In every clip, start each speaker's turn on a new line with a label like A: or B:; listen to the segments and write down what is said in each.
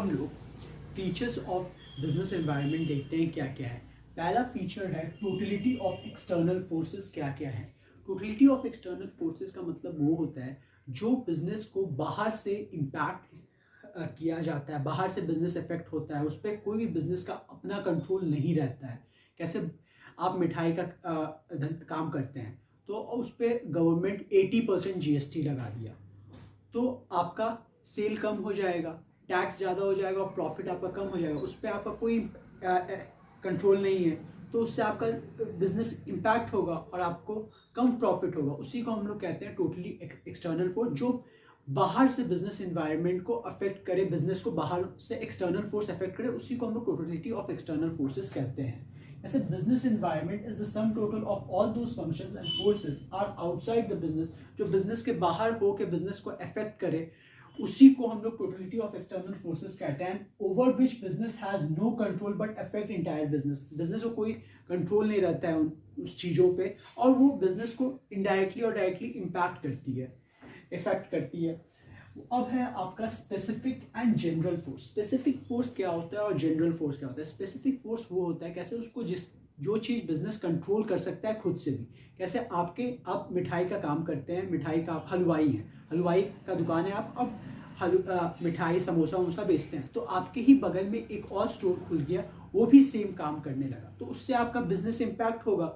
A: हम लोग features of business environment देखते हैं क्या क्या है। पहला फीचर है टोटलिटी ऑफ एक्सटर्नल फोर्सेस क्या क्या है। टोटलिटी ऑफ एक्सटर्नल फोर्सेस का मतलब वो होता है जो बिजनेस को बाहर से इम्पैक्ट किया जाता है, बाहर से बिजनेस इफेक्ट होता है, उस पर कोई भी बिजनेस का अपना कंट्रोल नहीं रहता है। कैसे आप मिठाई का काम करते हैं तो उस पर गवर्नमेंट 80% GST लगा दिया तो आपका सेल कम हो जाएगा, टैक्स ज़्यादा हो जाएगा और प्रॉफिट आपका कम हो जाएगा, उस पर आपका कोई कंट्रोल नहीं है तो उससे आपका बिजनेस इम्पैक्ट होगा और आपको कम प्रॉफिट होगा। उसी को हम लोग कहते हैं टोटली एक्सटर्नल फोर्स, जो बाहर से बिजनेस एनवायरनमेंट को अफेक्ट करे, बिजनेस को बाहर से एक्सटर्नल फोर्स अफेक्ट करे, उसी को हम लोग टोटलिटी ऑफ एक्सटर्नल फोर्सेस कहते हैं। ऐसे business environment is the sum total of all those functions and forces are outside the business, जो बिजनेस के बाहर हो के बिजनेस को अफेक्ट करे, उसी को हम लोग टोटलिटी ऑफ एक्सटर्नल फोर्सेस कहते हैं। Over which business has no control but affect entire business, business को कोई कंट्रोल नहीं रहता है उस चीज़ों पे और वो बिजनेस को इनडायरेक्टली और डायरेक्टली इम्पैक्ट करती है, इफेक्ट करती है। अब है आपका specific and general force. Specific force क्या होता है और जनरल फोर्स क्या होता है। स्पेसिफिक फोर्स वो होता है कैसे उसको जो चीज़ बिजनेस कंट्रोल कर सकता है खुद से भी। कैसे आप मिठाई का काम करते हैं, मिठाई का आप हलवाई हैं, हलवाई का दुकान है, आप अब मिठाई समोसा वमोसा बेचते हैं तो आपके ही बगल में एक और स्टोर खुल गया, वो भी सेम काम करने लगा तो उससे आपका बिजनेस इम्पैक्ट होगा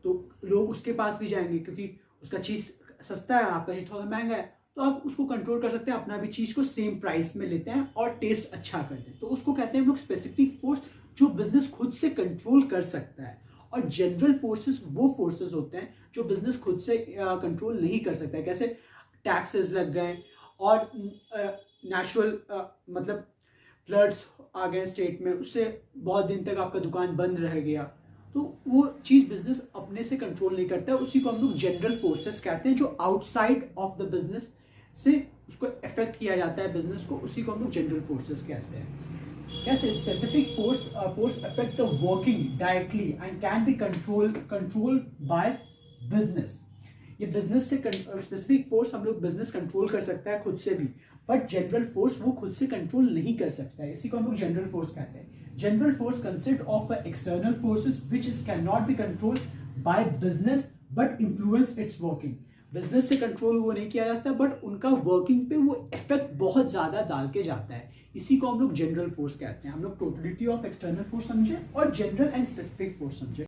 A: तो लोग उसके पास भी जाएंगे क्योंकि उसका चीज़ सस्ता है, आपका चीज़ थोड़ा महंगा है तो आप उसको कंट्रोल कर सकते हैं, अपना भी चीज़ को सेम प्राइस में लेते हैं और टेस्ट अच्छा करते हैं। तो उसको कहते हैं हम लोग स्पेसिफिक फोर्स, जो बिजनेस खुद से कंट्रोल कर सकता है। और जनरल फोर्सेस वो फोर्सेस होते हैं जो बिजनेस खुद से कंट्रोल नहीं कर सकता है। कैसे टैक्सेस लग गए और नेचुरल मतलब फ्लड्स आ गए स्टेट में, उससे बहुत दिन तक आपका दुकान बंद रह गया तो वो चीज़ बिजनेस अपने से कंट्रोल नहीं करता है, उसी को हम लोग जनरल फोर्सेस कहते हैं। जो आउटसाइड ऑफ द बिजनेस से उसको इफेक्ट किया जाता है बिजनेस को, उसी को हम लोग जनरल फोर्सेस कहते हैं। कैसे specific force affect the working directly and can be control by business. ये बिजनेस से स्पेसिफिक फोर्स हम लोग बिजनेस कंट्रोल कर सकता है खुद से भी, बट जनरल फोर्स वो खुद से कंट्रोल नहीं कर सकता है, इसी को हम लोग जनरल फोर्स कहते हैं। General force consist of external forces which can not be controlled by business but influence it's working. Business से कंट्रोल वो नहीं किया जा सकता बट उनका वर्किंग पे वो इफेक्ट बहुत ज़्यादा डाल के जाता है, इसी को हम लोग जनरल फोर्स कहते हैं। हम लोग टोटलिटी ऑफ एक्सटर्नल फोर्स समझे और जनरल एंड स्पेसिफिक फोर्स समझे।